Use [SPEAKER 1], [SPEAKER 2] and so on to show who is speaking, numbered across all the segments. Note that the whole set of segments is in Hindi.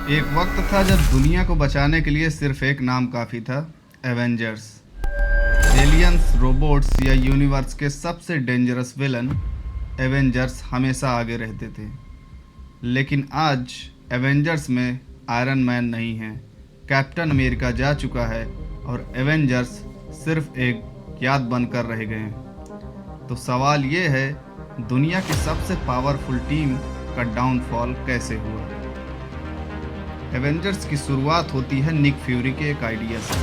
[SPEAKER 1] एक वक्त था जब दुनिया को बचाने के लिए सिर्फ एक नाम काफ़ी था, एवेंजर्स। एलियंस, रोबोट्स या यूनिवर्स के सबसे डेंजरस विलन एवेंजर्स हमेशा आगे रहते थे। लेकिन आज एवेंजर्स में आयरन मैन नहीं है, कैप्टन अमेरिका जा चुका है और एवेंजर्स सिर्फ एक याद बनकर रह गए हैं। तो सवाल ये है, दुनिया की सबसे पावरफुल टीम का डाउनफॉल कैसे हुआ? एवेंजर्स की शुरुआत होती है निक फ्यूरी के एक आइडिया से।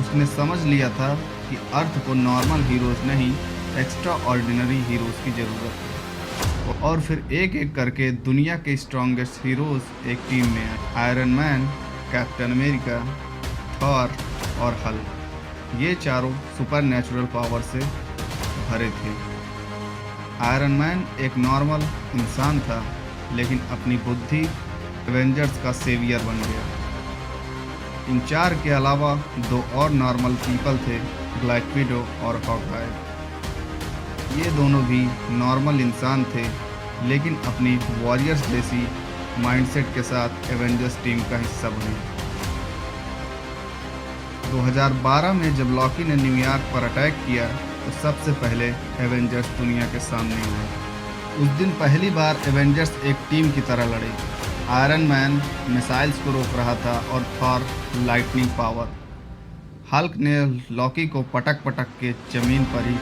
[SPEAKER 1] उसने समझ लिया था कि अर्थ को नॉर्मल हीरोज नहीं, एक्स्ट्रा ऑर्डिनरी हीरोज की ज़रूरत है। और फिर एक एक करके दुनिया के स्ट्रॉन्गेस्ट हीरोज एक टीम में आए। Iron man, captain America, Thor और हल्क। ये चारों सुपर नेचुरल पावर से भरे थे। आयरन मैन एक नॉर्मल इंसान था, लेकिन अपनी बुद्धि एवेंजर्स का सेवियर बन गया। इन चार के अलावा दो और नॉर्मल पीपल थे, ब्लैक विडो और हॉकआई। ये दोनों भी नॉर्मल इंसान थे, लेकिन अपनी वॉरियर्स जैसी माइंडसेट के साथ एवेंजर्स टीम का हिस्सा बने। 2012 में जब लॉकी ने न्यूयॉर्क पर अटैक किया तो सबसे पहले एवेंजर्स दुनिया के सामने आए। उस दिन पहली बार एवेंजर्स एक टीम की तरह लड़े। आयरन मैन मिसाइल्स को रोक रहा था और थॉर लाइटनिंग पावर। हल्क ने लॉकी को पटक पटक के ज़मीन पर ही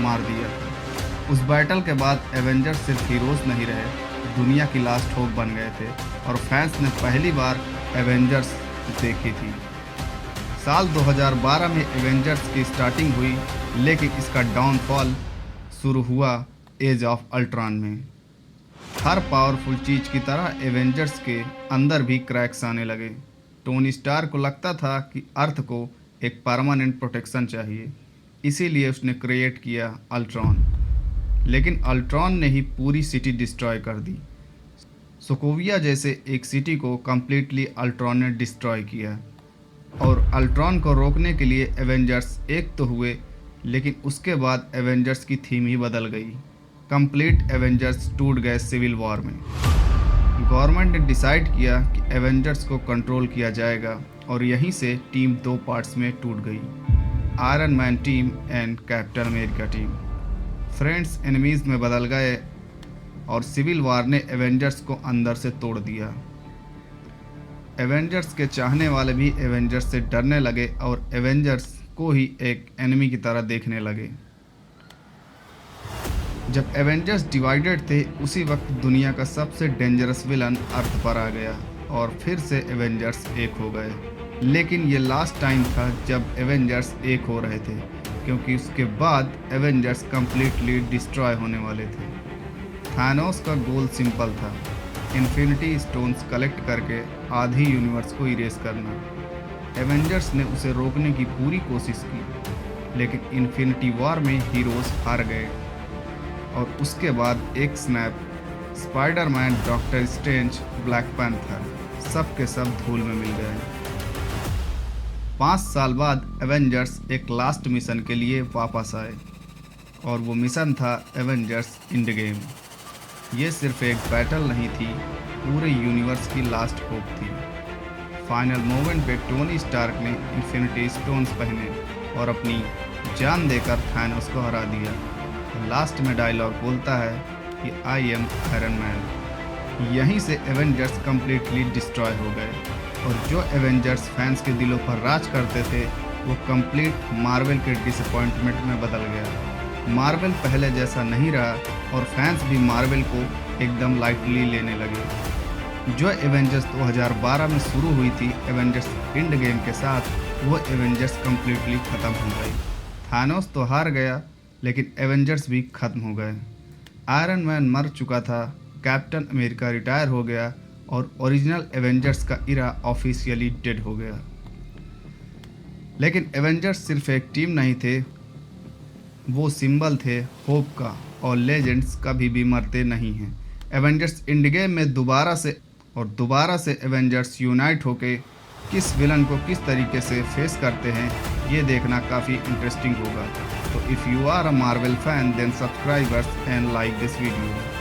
[SPEAKER 1] मार दिया। उस बैटल के बाद एवेंजर्स सिर्फ हीरोज नहीं रहे, दुनिया की लास्ट होप बन गए थे और फैंस ने पहली बार एवेंजर्स देखी थी। साल 2012 में एवेंजर्स की स्टार्टिंग हुई, लेकिन इसका डाउनफॉल शुरू हुआ एज ऑफ अल्ट्रॉन में। हर पावरफुल चीज़ की तरह एवेंजर्स के अंदर भी क्रैक्स आने लगे। टोनी स्टार को लगता था कि अर्थ को एक परमानेंट प्रोटेक्शन चाहिए, इसीलिए उसने क्रिएट किया अल्ट्रॉन। लेकिन अल्ट्रॉन ने ही पूरी सिटी डिस्ट्रॉय कर दी। सोकोविया जैसे एक सिटी को कम्प्लीटली अल्ट्रॉन ने डिस्ट्रॉय किया। और अल्ट्रॉन को रोकने के लिए एवेंजर्स एक तो हुए, लेकिन उसके बाद एवेंजर्स की थीम ही बदल गई। कंप्लीट एवेंजर्स टूट गए सिविल वॉर में। गवर्नमेंट ने डिसाइड किया कि एवेंजर्स को कंट्रोल किया जाएगा और यहीं से टीम दो पार्ट्स में टूट गई, iron man team and captain America team. Friends enemies में बदल गए और सिविल वॉर ने एवेंजर्स को अंदर से तोड़ दिया। एवेंजर्स के चाहने वाले भी एवेंजर्स से डरने लगे और एवेंजर्स को ही एक एनिमी की तरह देखने लगे। जब एवेंजर्स डिवाइडेड थे, उसी वक्त दुनिया का सबसे डेंजरस विलन अर्थ पर आ गया और फिर से एवेंजर्स एक हो गए। लेकिन ये लास्ट टाइम था जब एवेंजर्स एक हो रहे थे, क्योंकि उसके बाद एवेंजर्स कंप्लीटली डिस्ट्रॉय होने वाले थे। थानोस का गोल सिंपल था, इन्फिनिटी स्टोन्स कलेक्ट करके आधी यूनिवर्स को इरेज करना। एवेंजर्स ने उसे रोकने की पूरी कोशिश की, लेकिन इन्फिनिटी वॉर में हीरोज हार गए। और उसके बाद एक snap, Spiderman, doctor strange, black panther सब के सब धूल में मिल गए। 5 साल बाद एवेंजर्स एक लास्ट मिशन के लिए वापस आए और वो मिशन था एवेंजर्स एंड गेम। ये सिर्फ एक बैटल नहीं थी, पूरे यूनिवर्स की लास्ट होप थी। फाइनल मोमेंट पे टोनी स्टार्क ने इन्फिनिटी स्टोन्स पहने और अपनी जान देकर थानोस को हरा दिया। लास्ट में डायलॉग बोलता है कि आई एम आयरन मैन। यहीं से एवेंजर्स कंप्लीटली डिस्ट्रॉय हो गए और जो एवेंजर्स फैंस के दिलों पर राज करते थे, वो कंप्लीट मार्वल के डिसअपॉइंटमेंट में बदल गया। मार्वल पहले जैसा नहीं रहा और फैंस भी मार्वल को एकदम लाइटली लेने लगे। जो एवेंजर्स 2012 में शुरू हुई थी एवेंजर्स एंड गेम के साथ, वो एवेंजर्स कंप्लीटली ख़त्म हो गई। थानोस तो हार गया, लेकिन एवेंजर्स भी खत्म हो गए। आयरन मैन मर चुका था, कैप्टन अमेरिका रिटायर हो गया और ओरिजिनल एवेंजर्स का इरा ऑफिशियली डेड हो गया। लेकिन एवेंजर्स सिर्फ एक टीम नहीं थे, वो सिंबल थे होप का, और लेजेंड्स कभी भी मरते नहीं हैं। एवेंजर्स एंड गेम में दोबारा से एवेंजर्स यूनाइट होके किस विलन को किस तरीके से फेस करते हैं, ये देखना काफ़ी इंटरेस्टिंग होगा। So if you are a Marvel fan, then subscribe us and like this video.